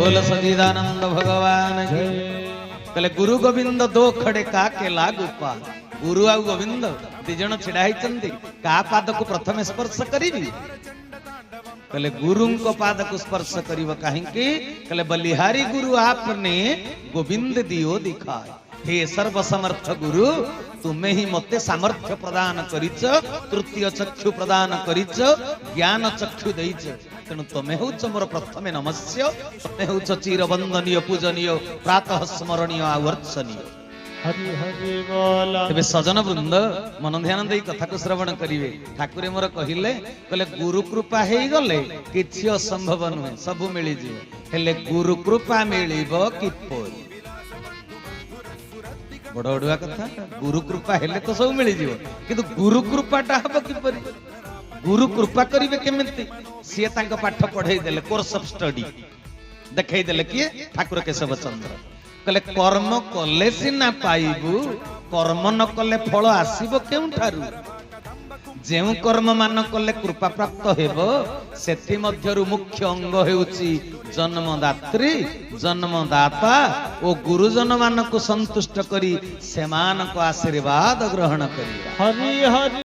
बोल सच्चिदानंद भगवान की। कहले गुरु गोविंद दो खड़े का के लागू पा। गुरु आ गोविंद दिजण छिड़ा होइचंदी का पाद को प्रथम स्पर्श करिवि। कहले गुरु को पाद को स्पर्श करिव काहेकि कहले बलिहारी गुरु आपने गोविंद दियो दिखाए। हे सर्वसमर्थ गुरु तुम्हें ही मते सामर्थ्य प्रदान करिच, तृतीय चक्षु प्रदान करिच, ज्ञान चक्षु देइच। तेणु तुम्हें होच मोर प्रथमे नमस्य, तुम्हें होच चिरवंदनीय पूजनीय प्रातः स्मरणीय आवर्चनीय। हरि हरि बोला। तेबे सजन वृंद मन ध्यान दे कथा को श्रवण करिवे। ठाकुरे मोर कहिले कहले गुरु कृपा हेई गले किछि असंभव नुहे, सब मिली जिवो। हेले गुरु कृपा मिलिबो किपरि? बड़ अड़ुआ कथा। गुरु कृपा हेले तो सब मिली जिवो, किंतु गुरु कृपाटा हबो किपरि? गुरु कृपा करिवे केमिति? सिए तांको पाठ पढाई देले, कोर्स ऑफ स्टडी देखाई देले। किए? ठाकुर केशव चंद्र कहले कर्म कले सिना पाइबु, कर्म न कले फल आसीबो केउठारु? जेउ कर्म मान कले कृपा प्राप्त हेबो सेति मध्यरु मुख्य अंग हेउची जन्मदात्री, जन्मदाता ओ गुरुजन मान को संतुष्ट करी सेमान को आशीर्वाद ग्रहण करिया। हरि हरि